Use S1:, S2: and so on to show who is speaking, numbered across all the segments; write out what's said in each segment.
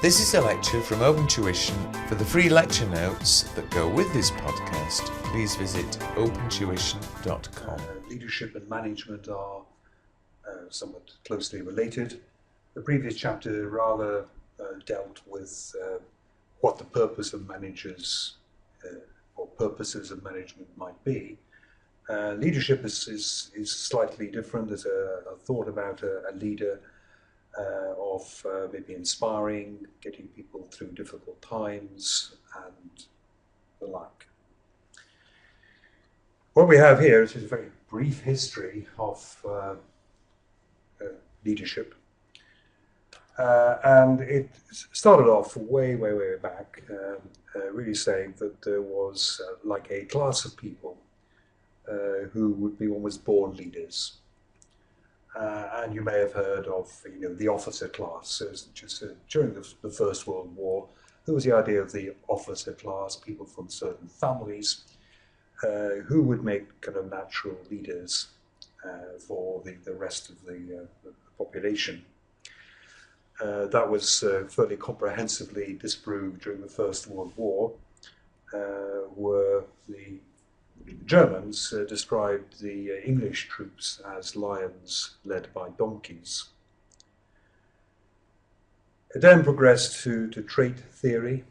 S1: This is a lecture from Open Tuition. For the free lecture notes that go with this podcast, please visit opentuition.com.
S2: Leadership and management are somewhat closely related. The previous chapter rather dealt with what the purpose of managers or purposes of management might be. Leadership is slightly different. There's a thought about a leader of maybe inspiring, getting people through difficult times and the like. What we have here is a very brief history of leadership. And it started off way back, really saying that there was like a class of people who would be almost born leaders. And you may have heard of, the officer class. During the First World War, there was the idea of the officer class, people from certain families who would make kind of natural leaders for the rest of the population. That was fairly comprehensively disproved during the First World War, where the Germans described the English troops as lions led by donkeys. It then progressed to trait theory.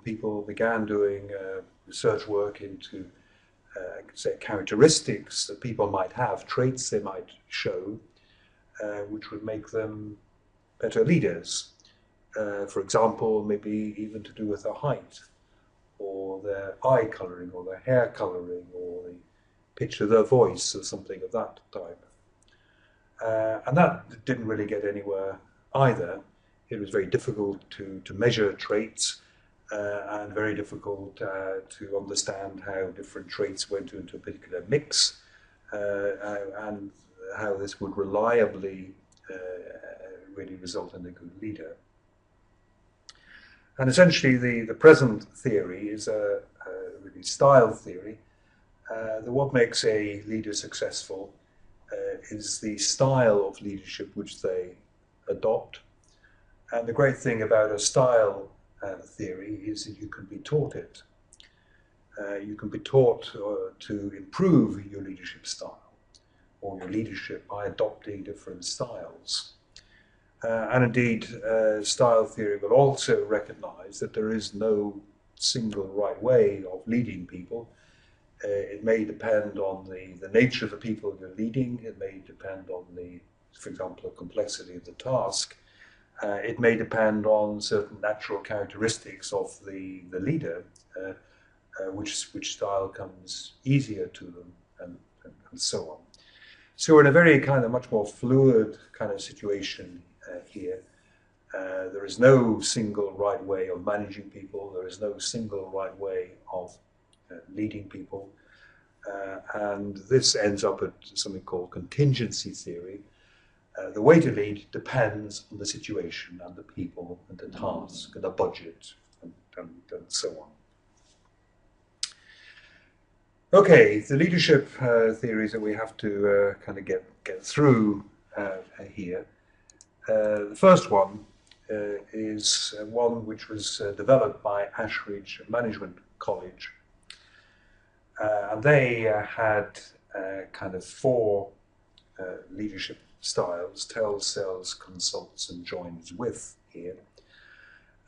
S2: People began doing research work into characteristics that people might have, traits they might show, which would make them better leaders. For example, maybe even to do with their height, or their eye colouring, or their hair colouring, or the pitch of their voice, or something of that type. And that didn't really get anywhere either. It was very difficult to measure traits, and very difficult to understand how different traits went into a particular mix, and how this would reliably really result in a good leader. And essentially the present theory is a really style theory. What makes a leader successful is the style of leadership which they adopt. And the great thing about a style theory is that you can be taught it. You can be taught to improve your leadership style or your leadership by adopting different styles. And indeed, style theory will also recognize that there is no single right way of leading people. It may depend on the nature of the people you're leading. It may depend on for example, the complexity of the task. It may depend on certain natural characteristics of the leader, which style comes easier to them, and so on. So we're in a very kind of much more fluid kind of situation here. There is no single right way of managing people. There is no single right way of leading people. And this ends up at something called contingency theory. The way to lead depends on the situation and the people and the task and the budget and so on. Okay, the leadership theories that we have to kind of get through here. The first one is one which was developed by Ashridge Management College. And they had kind of four leadership styles: tell, sells, consults, and joins with here.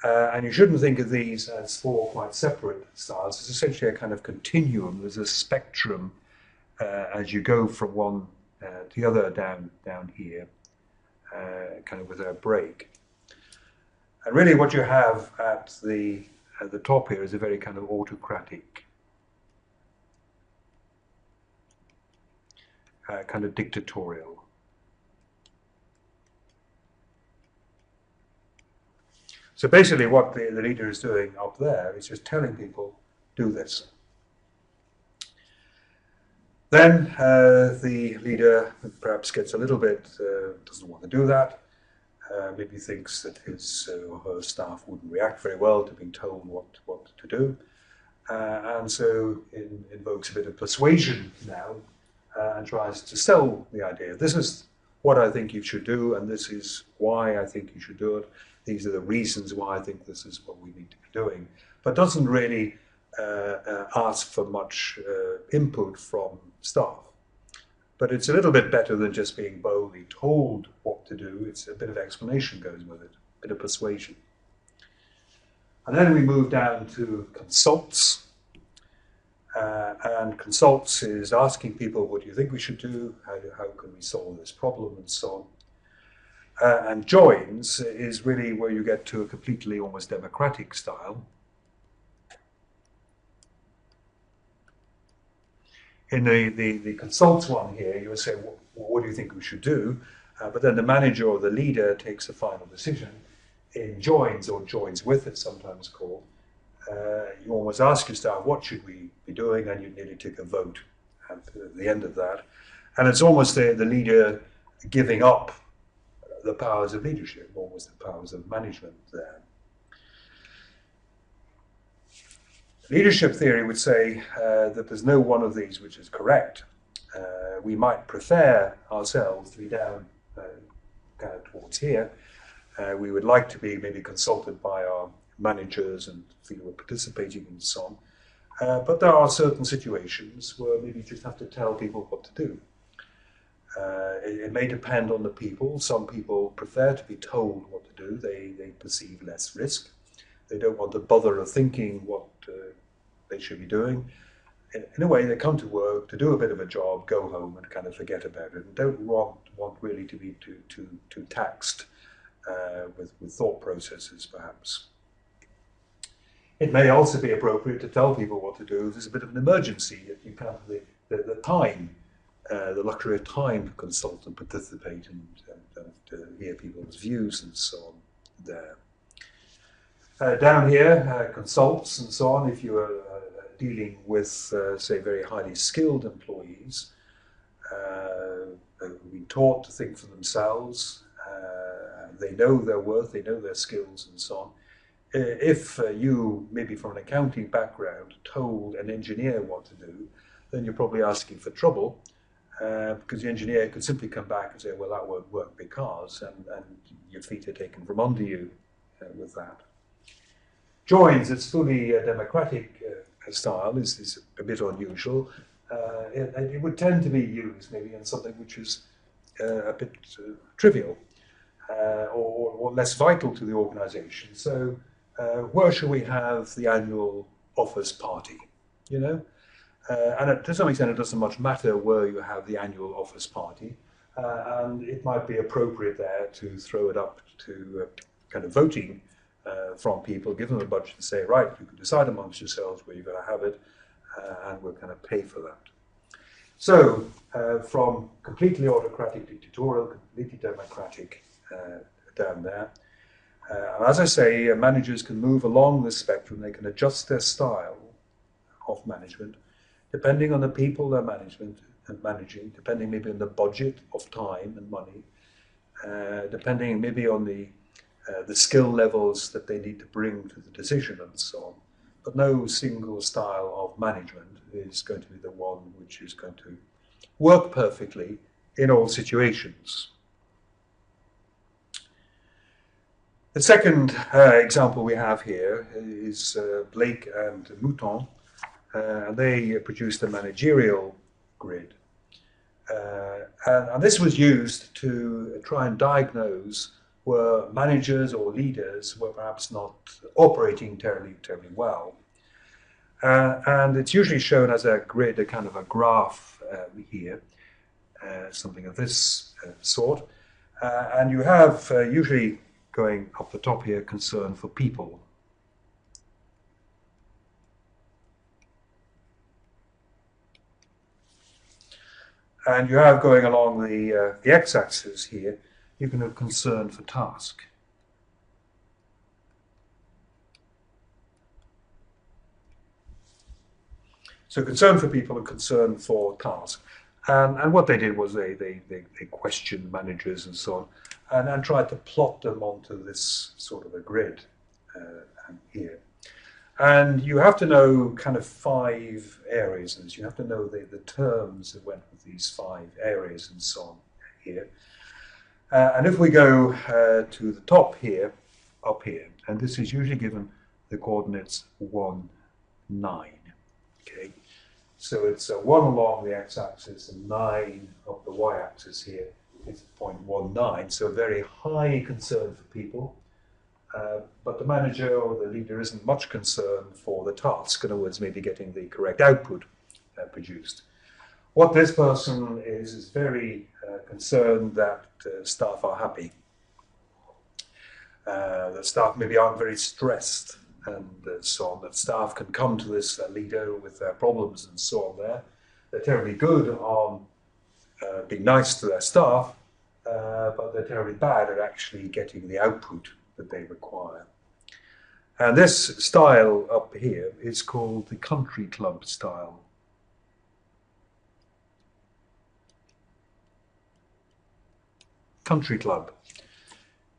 S2: And you shouldn't think of these as four quite separate styles. It's essentially a kind of continuum. There's a spectrum as you go from one to the other down here. Kind of with a break. And really what you have at the top here is a very kind of autocratic, kind of dictatorial. So basically what the leader is doing up there is just telling people, do this. Then the leader perhaps gets a little bit, doesn't want to do that, maybe thinks that his or her staff wouldn't react very well to being told what to do, and so invokes a bit of persuasion now and tries to sell the idea. This is what I think you should do, and this is why I think you should do it. These are the reasons why I think this is what we need to be doing, but doesn't really ask for much input from staff. But it's a little bit better than just being boldly told what to do. It's a bit of explanation goes with it, a bit of persuasion. And then we move down to consults. And consults is asking people, what do you think we should do? How can we solve this problem, and so on. And joins is really where you get to a completely almost democratic style. In the consults one here, you would say, what do you think we should do? But then the manager or the leader takes the final decision. In joins, or joins with, it's sometimes called, you almost ask your staff, what should we be doing? And you nearly take a vote at the end of that. And it's almost the leader giving up the powers of leadership, almost the powers of management there. Leadership theory would say that there's no one of these which is correct. We might prefer ourselves to be down kind of towards here. We would like to be maybe consulted by our managers and feel we're participating and so on. But there are certain situations where maybe you just have to tell people what to do. It may depend on the people. Some people prefer to be told what to do. They perceive less risk. They don't want the bother of thinking what they should be doing. In a way, they come to work to do a bit of a job, go home and kind of forget about it, and don't want really to be too taxed with thought processes, perhaps. It may also be appropriate to tell people what to do if there's a bit of an emergency, that you can't have the time, the luxury of time to consult and participate and to hear people's views and so on there. Down here, consults and so on, if you are dealing with, say, very highly skilled employees who've been taught to think for themselves, they know their worth, they know their skills and so on. If you, maybe from an accounting background, told an engineer what to do, then you're probably asking for trouble, because the engineer could simply come back and say, well, that won't work because, and your feet are taken from under you with that. Joins, it's fully democratic style, is a bit unusual. It would tend to be used maybe in something which is a bit trivial or less vital to the organization. So where shall we have the annual office party, you know? And to some extent it doesn't much matter where you have the annual office party, and it might be appropriate there to throw it up to kind of voting from people, give them a budget and say, right, you can decide amongst yourselves where you're going to have it, and we're going to pay for that. So from completely autocratic dictatorial, completely democratic down there. And as I say, managers can move along this spectrum. They can adjust their style of management depending on the people they're managing, depending maybe on the budget of time and money, depending maybe on the skill levels that they need to bring to the decision and so on. But no single style of management is going to be the one which is going to work perfectly in all situations. The second example we have here is Blake and Mouton, and they produced a managerial grid. And this was used to try and diagnose where managers or leaders were perhaps not operating terribly well. And it's usually shown as a grid, a kind of a graph here, something of this sort. And you have usually going up the top here, concern for people. And you have going along the x-axis here, you can have concern for task. So concern for people and concern for task. And what they did was they questioned managers and so on, and tried to plot them onto this sort of a grid here. And you have to know kind of 5 areas in this. You have to know the terms that went with these 5 areas and so on here. And if we go to the top here, up here, and this is usually given the coordinates 1, 9. Okay, so it's 1 along the x-axis and 9 up the y-axis here. It's 0.19, so very high concern for people. But the manager or the leader isn't much concerned for the task, in other words, maybe getting the correct output produced. What this person is very concerned that staff are happy. That staff maybe aren't very stressed and so on, that staff can come to this leader with their problems and so on there. They're terribly good on being nice to their staff, but they're terribly bad at actually getting the output that they require. And this style up here is called the country club style. Country club.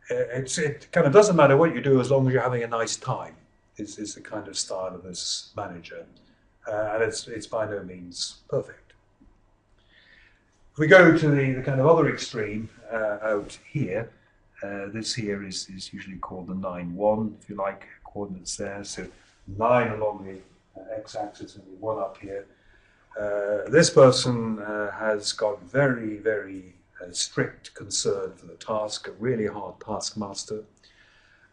S2: It kind of doesn't matter what you do as long as you're having a nice time, is the kind of style of this manager. And it's by no means perfect. If we go to the kind of other extreme out here, this here is usually called the 9-1, if you like, coordinates there. So 9 along the x-axis and the 1 up here. This person has got very, very strict concern for the task, a really hard taskmaster,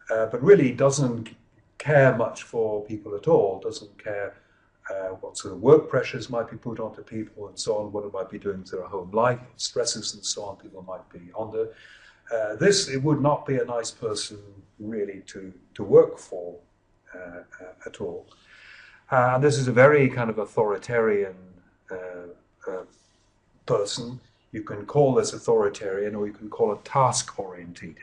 S2: but really doesn't care much for people at all, doesn't care what sort of work pressures might be put onto people and so on, what it might be doing to their home life, stresses and so on people might be under. It would not be a nice person really to work for at all. And this is a very kind of authoritarian person. You can call this authoritarian or you can call it task-orientated.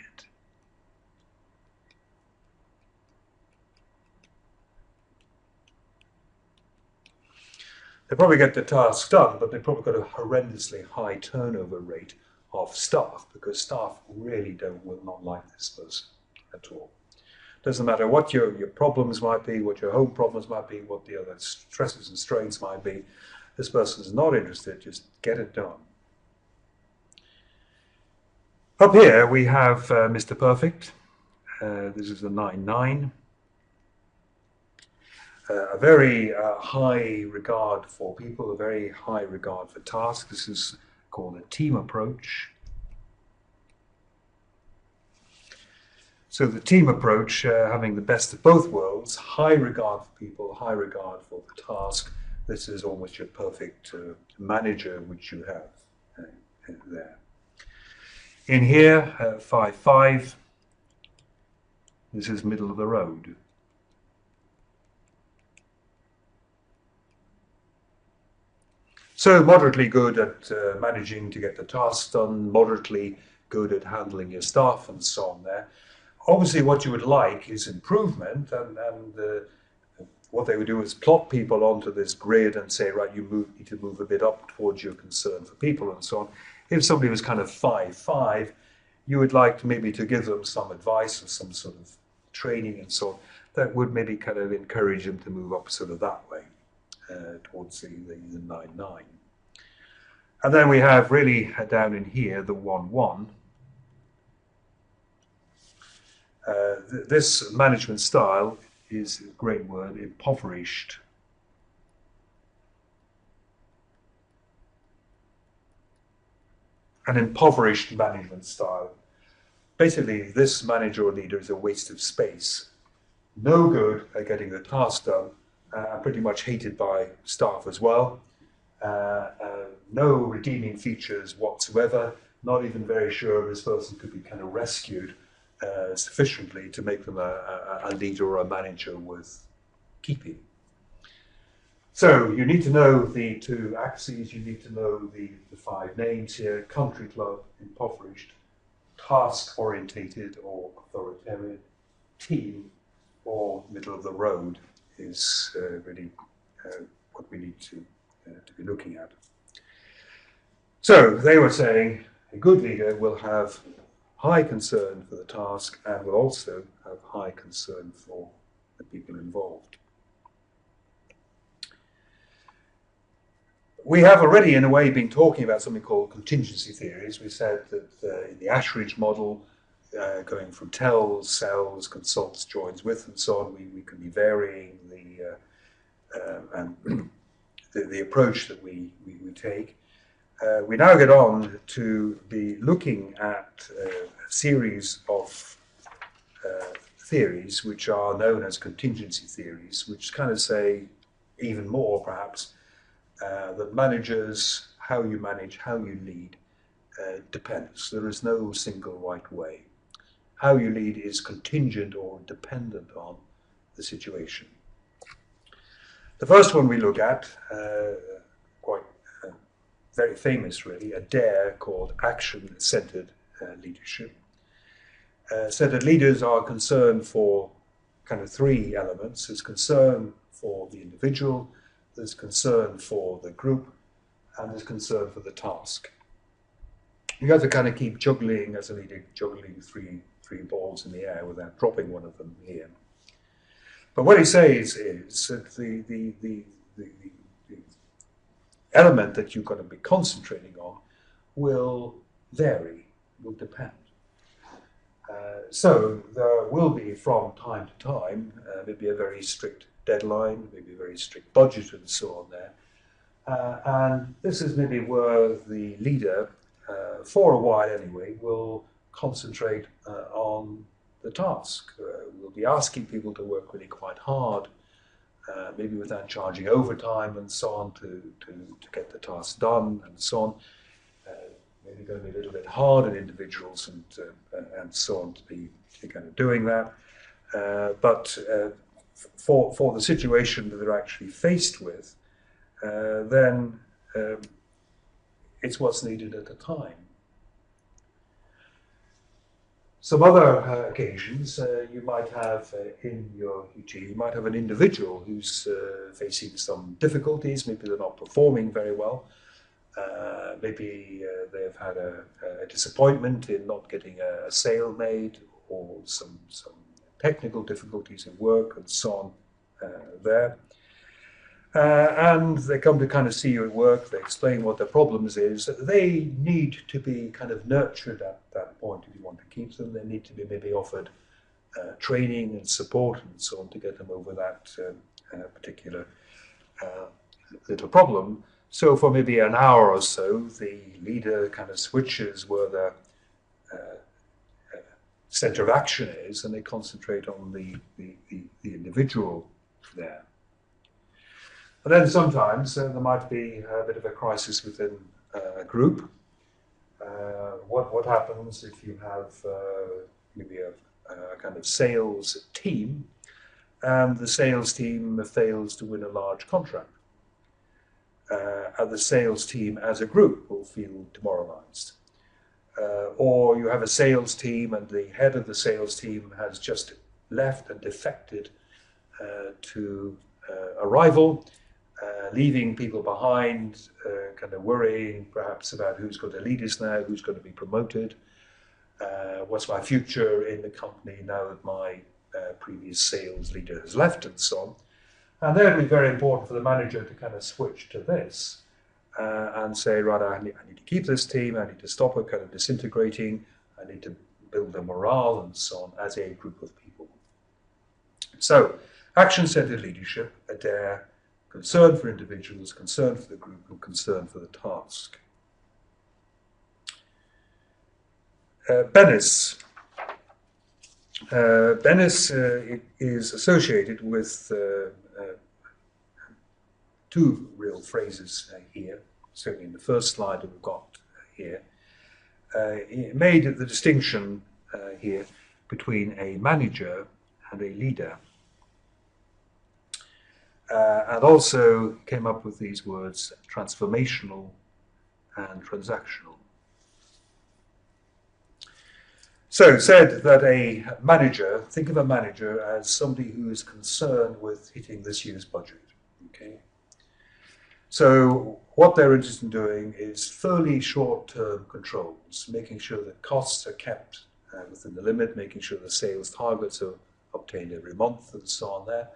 S2: They probably get the task done, but they've probably got a horrendously high turnover rate of staff, because staff really will not like this person at all. Doesn't matter what your problems might be, what your home problems might be, what the other stresses and strains might be. This person is not interested, just get it done. Up here we have Mr. Perfect. This is the 9-9. A very high regard for people, a very high regard for tasks. This is called a team approach. So the team approach, having the best of both worlds, high regard for people, high regard for the task. This is almost your perfect manager which you have there. In here, 5-5, this is middle of the road. So moderately good at managing to get the tasks done, moderately good at handling your staff and so on there. Obviously what you would like is improvement, and what they would do is plot people onto this grid and say, right, you need to move a bit up towards your concern for people and so on. If somebody was kind of 5-5, you would like to maybe to give them some advice or some sort of training and so on. That would maybe kind of encourage them to move up sort of that way towards the 9-9. And then we have really down in here the 1-1. This management style is a great word, impoverished. An impoverished management style. Basically, this manager or leader is a waste of space. No good at getting the task done, and pretty much hated by staff as well. No redeeming features whatsoever. Not even very sure this person could be kind of rescued sufficiently to make them a leader or a manager worth keeping. So you need to know the 2 axes, you need to know the 5 names here: country club, impoverished, task-orientated or authoritarian, team, or middle of the road is really what we need to be looking at. So they were saying a good leader will have high concern for the task and will also have high concern for the people involved. we have already, in a way, been talking about something called contingency theories. We said that in the Ashridge model, going from tells, sells, consults, joins with, and so on, we can be varying the approach that we take. We now get on to be looking at a series of theories which are known as contingency theories, which kind of say even more, perhaps, that managers, how you manage, how you lead, depends. There is no single right way. How you lead is contingent or dependent on the situation. The first one we look at, quite very famous really, a dare called action-centered leadership. Centered leaders are concerned for kind of three elements. There's concern for the individual, there's concern for the group, and there's concern for the task. You have to kind of keep juggling as a leader, juggling three balls in the air without dropping one of them here. But what he says is that the element that you're going to be concentrating on will vary, will depend. So there will be, from time to time, maybe a very strict deadline, maybe a very strict budget and so on there. And this is maybe where the leader, for a while anyway, will concentrate on the task. We'll be asking people to work really quite hard, maybe without charging overtime and so on to get the task done and so on. Maybe going to be a little bit hard on individuals and so on to be kind of doing that. But for the situation that they're actually faced with, then it's what's needed at the time. Some other occasions you might have in your team, you might have an individual who's facing some difficulties. Maybe they're not performing very well. Maybe they've had a disappointment in not getting a sale made, or some technical difficulties in work and so on there. And they come to kind of see you at work, they explain what their problems is. They need to be kind of nurtured at that point if you want to keep them. They need to be maybe offered training and support and so on to get them over that particular little problem. So for maybe an hour or so, the leader kind of switches where the center of action is, and they concentrate on the individual there. And then sometimes there might be a bit of a crisis within a group. What happens if you have maybe a kind of sales team, and the sales team fails to win a large contract? And the sales team as a group will feel demoralized. Or you have a sales team and the head of the sales team has just left and defected to a rival, leaving people behind, kind of worrying perhaps about who's going to lead us now, who's going to be promoted, what's my future in the company now that my previous sales leader has left, and so on. And then it would be very important for the manager to kind of switch to this and say, right, I need to keep this team, I need to stop it kind of disintegrating, I need to build their morale and so on as a group of people. So, action-centered leadership, a dare, concern for individuals, concern for the group, and concern for the task. Bennis. Bennis is associated with two real phrases here, certainly in the first slide that we've got here. He made the distinction here between a manager and a leader. And also came up with these words, transformational and transactional. So said that a manager, think of a manager as somebody who is concerned with hitting this year's budget. Okay. So what they're interested in doing is fairly short-term controls, making sure that costs are kept within the limit, making sure the sales targets are obtained every month and so on there.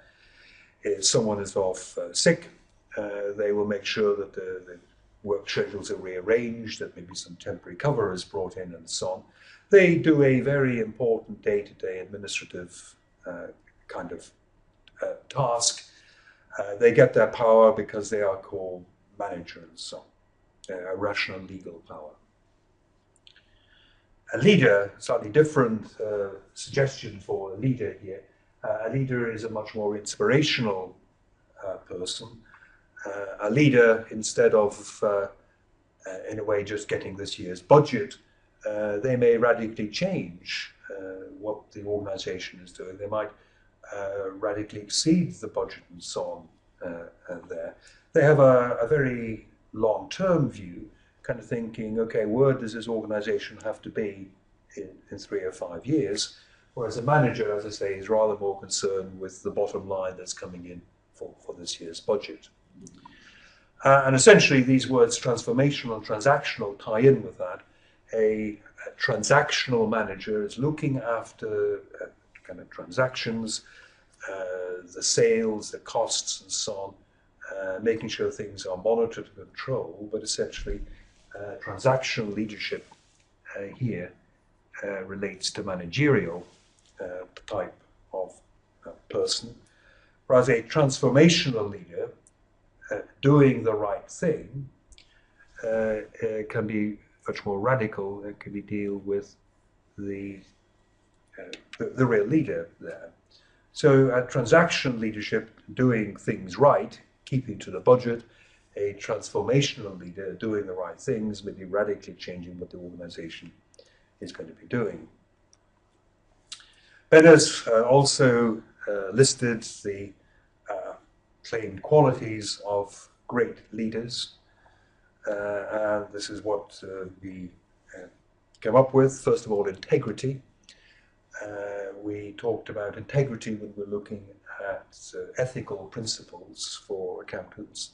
S2: If someone is off sick, They will make sure that the work schedules are rearranged, that maybe some temporary cover is brought in, and so on. They do a very important day-to-day administrative kind of task. They get their power because they are called managers, so a rational legal power. A leader, slightly different suggestion for a leader here. A leader is a much more inspirational person. A leader, instead of, in a way, just getting this year's budget, they may radically change what the organization is doing. They might radically exceed the budget and so on there. They have a very long-term view, kind of thinking, okay, where does this organization have to be in 3 or 5 years? Whereas a manager, as I say, is rather more concerned with the bottom line that's coming in for this year's budget. And essentially, these words transformational and transactional tie in with that. A transactional manager is looking after kind of transactions, the sales, the costs, and so on, making sure things are monitored and controlled. But essentially, transactional leadership here relates to managerial type of person, whereas a transformational leader doing the right thing can be much more radical. It can be deal with the real leader there. So transactional leadership, doing things right, keeping to the budget. A transformational leader doing the right things, maybe radically changing what the organization is going to be doing. Ben has also listed the claimed qualities of great leaders, and this is what we came up with. First of all, integrity. We talked about integrity when we're looking at ethical principles for accountants.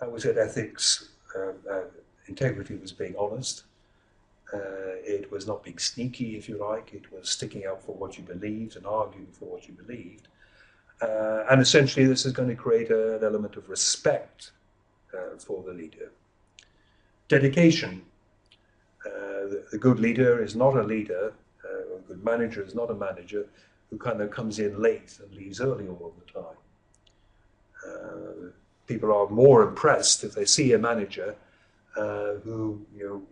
S2: We said ethics, integrity was being honest. It was not being sneaky, if you like. It was sticking up for what you believed and arguing for what you believed. And essentially, this is going to create an element of respect for the leader. Dedication. The good leader is not a leader, a good manager is not a manager who kind of comes in late and leaves early all the time. People are more impressed if they see a manager who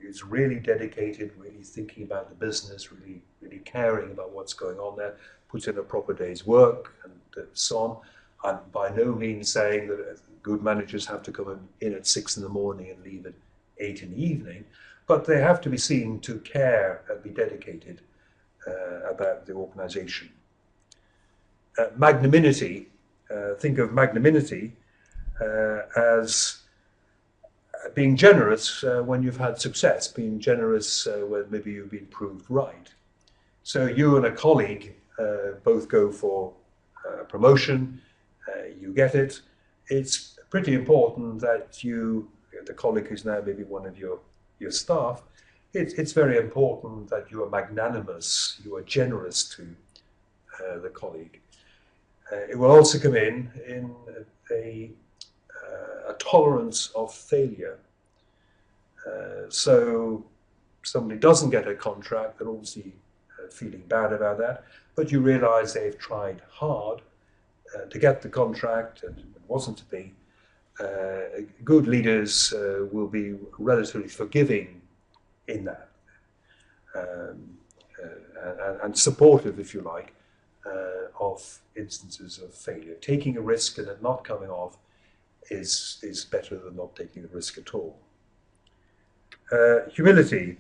S2: is really dedicated, really thinking about the business, really caring about what's going on there, puts in a proper day's work and so on. I'm by no means saying that good managers have to come in at 6 in the morning and leave at 8 in the evening, but they have to be seen to care and be dedicated about the organization. Magnanimity. Think of magnanimity as being generous when you've had success, being generous when maybe you've been proved right. So you and a colleague both go for promotion, you get it. It's pretty important that the colleague who's now maybe one of your staff, it's very important that you are magnanimous, you are generous to the colleague. It will also come in a tolerance of failure. So somebody doesn't get a contract, they're obviously feeling bad about that, but you realize they've tried hard to get the contract and it wasn't to be. Good leaders will be relatively forgiving in that and supportive, if you like, of instances of failure. Taking a risk and it not coming off is better than not taking the risk at all. Humility.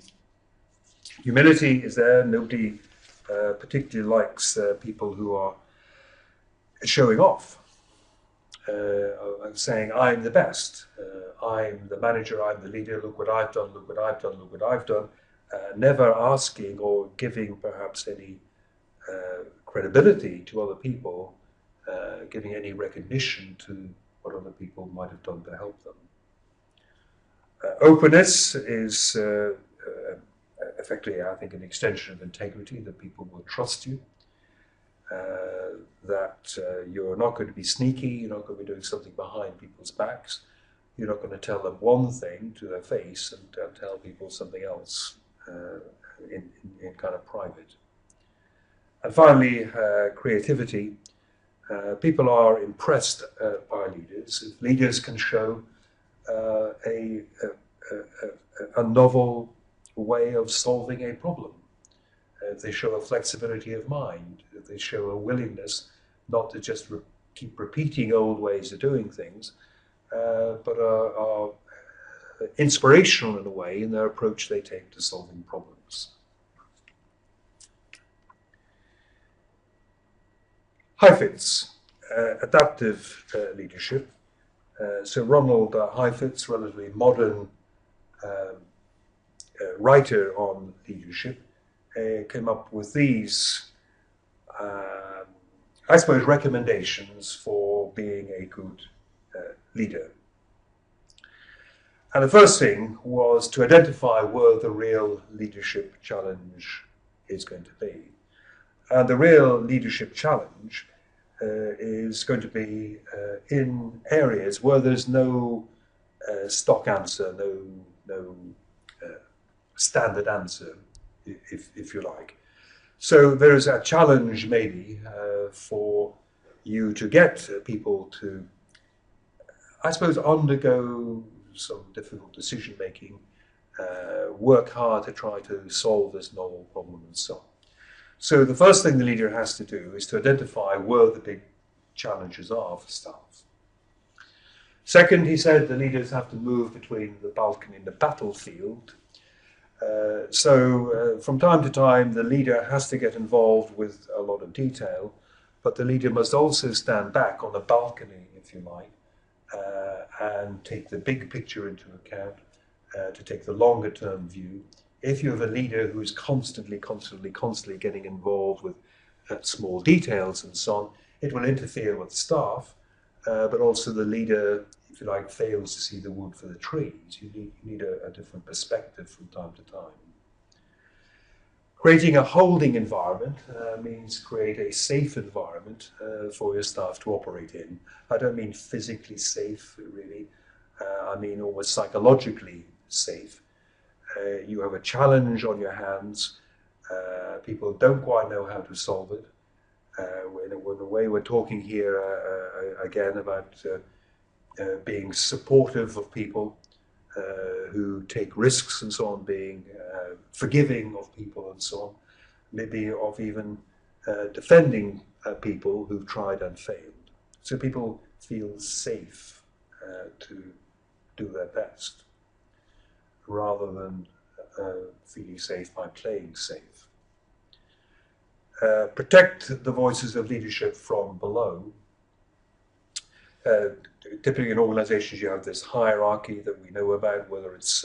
S2: Humility is there. Nobody particularly likes people who are showing off. Saying, I'm the best. I'm the manager, I'm the leader, look what I've done, look what I've done, look what I've done. Never asking or giving perhaps any credibility to other people, giving any recognition to what other people might have done to help them. Openness is effectively, I think, an extension of integrity, that people will trust you. that you're not going to be sneaky, you're not going to be doing something behind people's backs, you're not going to tell them one thing to their face and tell people something else in kind of private. And finally, creativity. People are impressed by leaders. If leaders can show a novel way of solving a problem, if they show a flexibility of mind, if they show a willingness not to just keep repeating old ways of doing things, but are inspirational in a way in their approach they take to solving problems. Heifetz, adaptive leadership. So Ronald Heifetz, relatively modern writer on leadership, came up with these, I suppose, recommendations for being a good leader. And the first thing was to identify where the real leadership challenge is going to be. And the real leadership challenge is going to be in areas where there's no stock answer, no standard answer, if you like. So there is a challenge maybe for you to get people to, I suppose, undergo some difficult decision making, work hard to try to solve this novel problem and so on. So the first thing the leader has to do is to identify where the big challenges are for staff. Second, he said the leaders have to move between the balcony and the battlefield. So from time to time, the leader has to get involved with a lot of detail, but the leader must also stand back on the balcony, if you like, and take the big picture into account, to take the longer term view. If you have a leader who is constantly getting involved with small details and so on, it will interfere with staff, but also the leader, if you like, fails to see the wood for the trees. You need a different perspective from time to time. Creating a holding environment means create a safe environment for your staff to operate in. I don't mean physically safe, really. I mean almost psychologically safe. You have a challenge on your hands. People don't quite know how to solve it. In a way, we're talking here again about being supportive of people who take risks and so on, being forgiving of people and so on, maybe of even defending people who've tried and failed. So people feel safe to do their best, rather than feeling safe by playing safe. Protect the voices of leadership from below. Typically in organizations you have this hierarchy that we know about, whether it's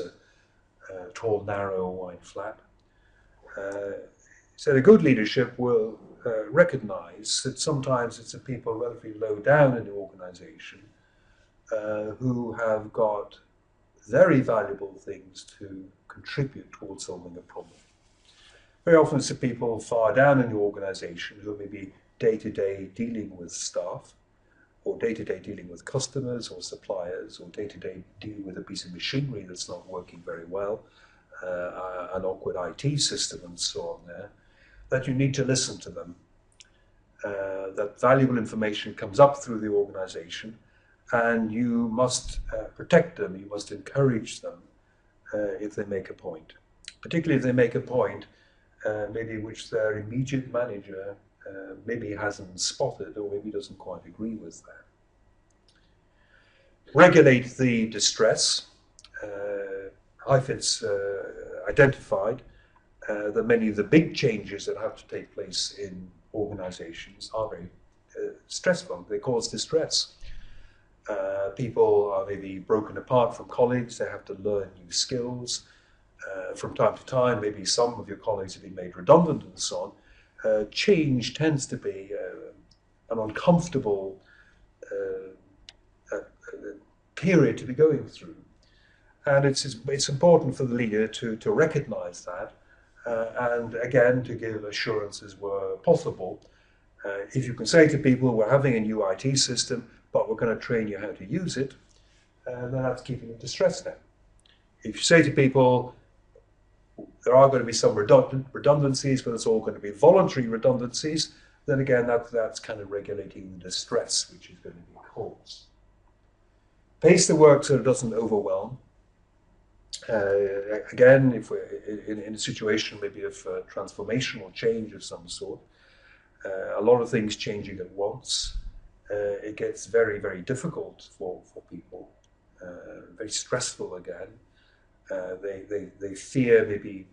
S2: tall, narrow, or wide, flat. So the good leadership will recognize that sometimes it's the people relatively low down in the organization who have got very valuable things to contribute towards solving a problem. Very often it's the people far down in the organization who may be day-to-day dealing with staff, or day-to-day dealing with customers or suppliers, or day-to-day dealing with a piece of machinery that's not working very well, an awkward IT system and so on there, that you need to listen to them. That valuable information comes up through the organization, and you must protect them, you must encourage them if they make a point. Particularly if they make a point maybe which their immediate manager maybe hasn't spotted, or maybe doesn't quite agree with that. Regulate the distress. Heifetz identified that many of the big changes that have to take place in organizations are very stressful. They cause distress. People are maybe broken apart from colleagues, they have to learn new skills. From time to time, maybe some of your colleagues have been made redundant and so on. Change tends to be an uncomfortable period to be going through. And it's important for the leader to recognize that and again to give assurances where possible If you can say to people, we're having a new IT system, but we're going to train you how to use it, then that's keeping them distressed now. If you say to people, there are going to be some redundancies, but it's all going to be voluntary redundancies, then again, that's kind of regulating the distress which is going to be caused. Pace the work so it doesn't overwhelm. Again, if we're in a situation maybe of transformational change of some sort, a lot of things changing at once, it gets very, very difficult for people, very stressful again. They fear maybe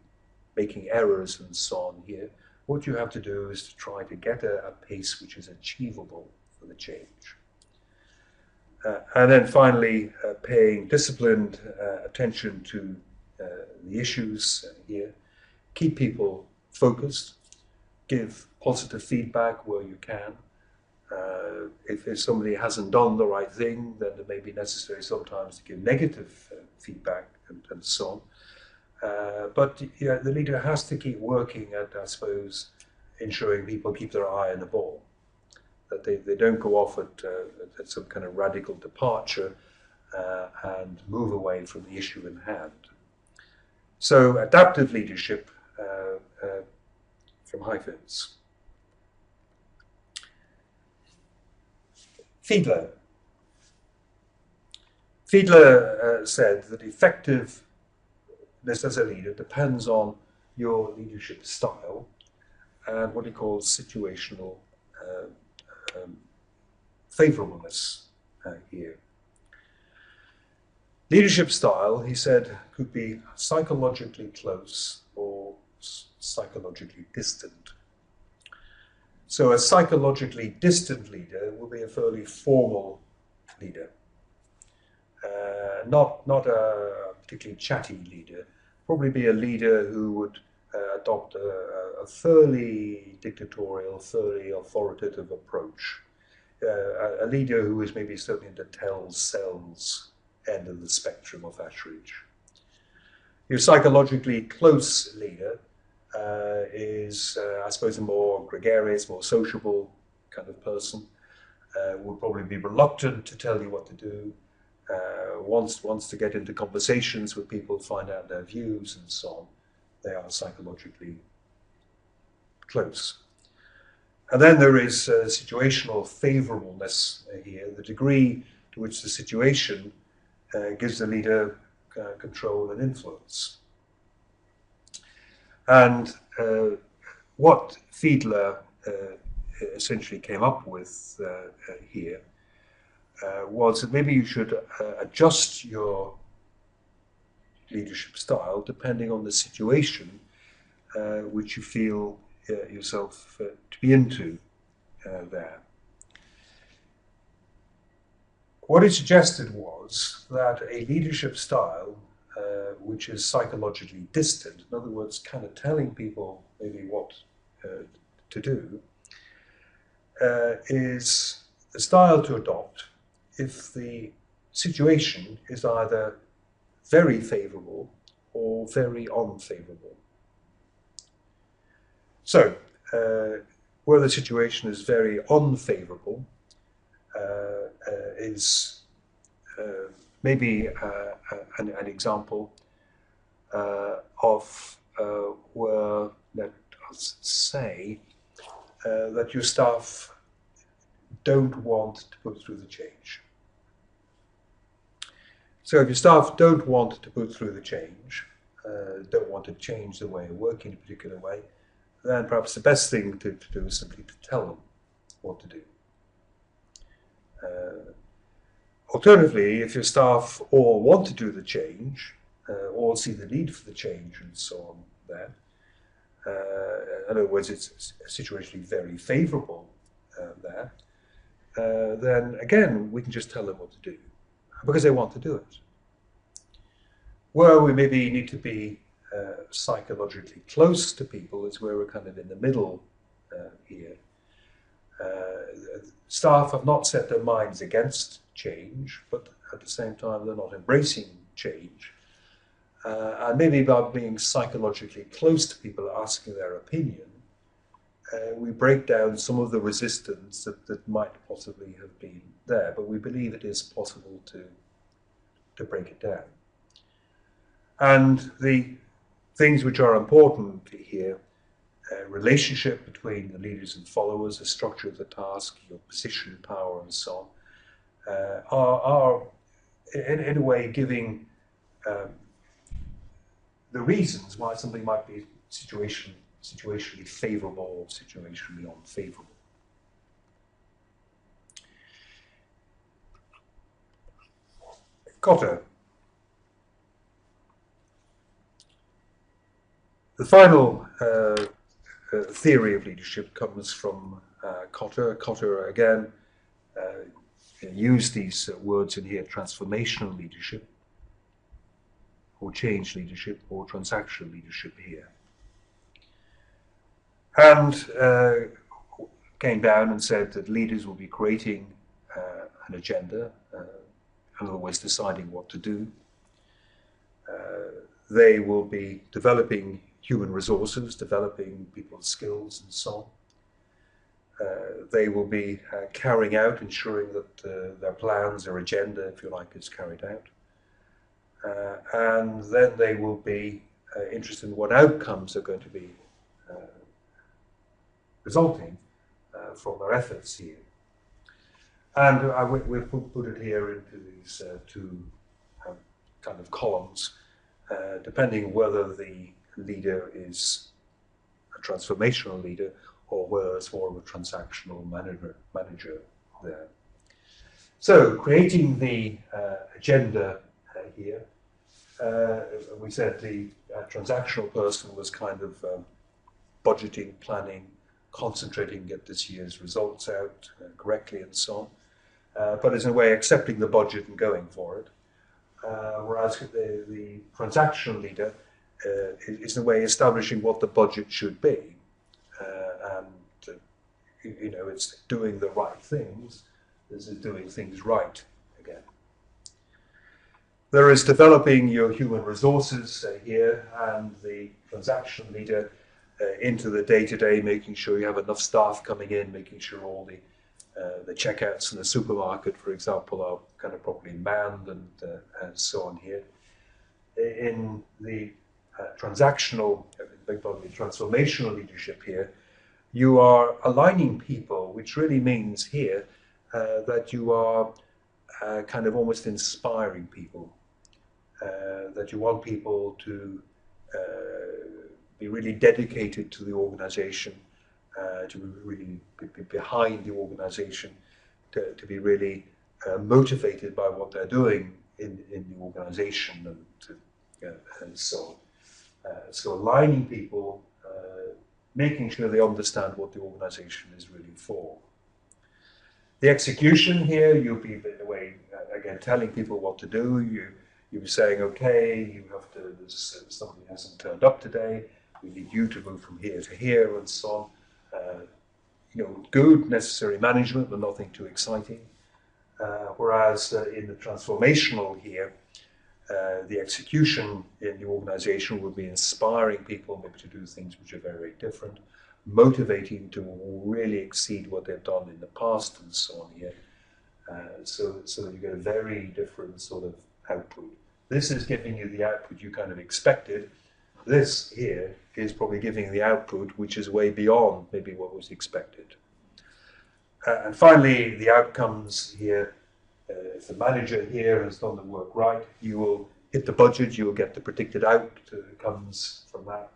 S2: making errors and so on here. What you have to do is to try to get a pace which is achievable for the change. And then finally, paying disciplined attention to the issues here. Keep people focused. Give positive feedback where you can. If somebody hasn't done the right thing, then it may be necessary sometimes to give negative feedback and so on. But yeah, the leader has to keep working at, I suppose, ensuring people keep their eye on the ball. That they don't go off at some kind of radical departure and move away from the issue in hand. So adaptive leadership from Heifetz. Fiedler said that effectiveness as a leader depends on your leadership style and what he calls situational favorableness here. Leadership style, he said, could be psychologically close or psychologically distant. So a psychologically distant leader will be a fairly formal leader, not a particularly chatty leader. Probably be a leader who would adopt a fairly dictatorial, fairly authoritative approach. A leader who is maybe certainly in the tells, sells end of the spectrum of Ashridge. Your psychologically close leader is, I suppose, a more gregarious, more sociable kind of person. Will probably be reluctant to tell you what to do. Wants to get into conversations with people, find out their views and so on. They are psychologically close. And then there is situational favorableness here, the degree to which the situation gives the leader control and influence. And what Fiedler essentially came up with here was that maybe you should adjust your leadership style depending on the situation which you feel yourself to be into there. What he suggested was that a leadership style which is psychologically distant, in other words, kind of telling people maybe what to do, is the style to adopt if the situation is either very favorable or very unfavorable. So, where the situation is very unfavorable, is maybe an example of where, let's say, that your staff don't want to put through the change. So if your staff don't want to put through the change, don't want to change the way of working in a particular way, then perhaps the best thing to do is simply to tell them what to do. Alternatively, if your staff all want to do the change, all see the need for the change and so on there, in other words, it's situationally very favorable there, then again, we can just tell them what to do, because they want to do it. Where we maybe need to be psychologically close to people is where we're kind of in the middle here. Staff have not set their minds against change, but at the same time they're not embracing change. And maybe by being psychologically close to people, asking their opinion, we break down some of the resistance that might possibly have been there, but we believe it is possible to break it down. And the things which are important here, relationship between the leaders and followers, the structure of the task, your position, power, and so on, are in a way giving the reasons why something might be situationally favourable or situationally unfavourable. Kotter. The final theory of leadership comes from Kotter. Kotter, again, used these words in here: transformational leadership, or change leadership, or transactional leadership here. And came down and said that leaders will be creating an agenda, in other words, deciding what to do. They will be developing human resources, developing people's skills and so on. They will be carrying out, ensuring that their plans, their agenda, if you like, is carried out. And then they will be interested in what outcomes are going to be resulting from their efforts here. And we've put it here into these two kind of columns, depending whether the leader is a transformational leader or whether it's more of a transactional manager there. So, creating the agenda here, we said the transactional person was kind of budgeting, planning, concentrating, get this year's results out correctly and so on, but is in a way accepting the budget and going for it. Whereas the transactional leader is in a way establishing what the budget should be, and it's doing the right things. This is doing things right again. There is developing your human resources here, and the transaction leader into the day-to-day, making sure you have enough staff coming in, making sure all the checkouts in the supermarket, for example, are kind of properly manned and so on here. In the transactional, transformational leadership here, you are aligning people, which really means here that you are kind of almost inspiring people, that you want people to be really dedicated to the organization, to be really be behind the organization, to be really motivated by what they're doing in the organization and so on. So aligning people, making sure they understand what the organization is really for. The execution here, you'll be in a way, again, telling people what to do. You'll be saying, okay, you have to, somebody hasn't turned up today, we need you to move from here to here and so on. Good, necessary management, but nothing too exciting. Whereas in the transformational here, the execution in the organization will be inspiring people maybe to do things which are very, very different, motivating to really exceed what they've done in the past and so on here. So that you get a very different sort of output. This is giving you the output you kind of expected. This here is probably giving the output which is way beyond maybe what was expected. And finally, the outcomes here. If the manager here has done the work right, you will hit the budget, you will get the predicted outcomes from that.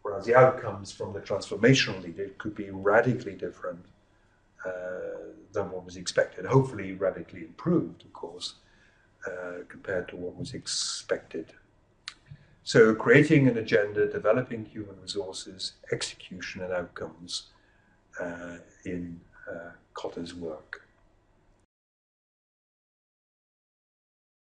S2: Whereas the outcomes from the transformational leader could be radically different than what was expected. Hopefully radically improved, of course, compared to what was expected. So creating an agenda, developing human resources, execution and outcomes in Kotter's work.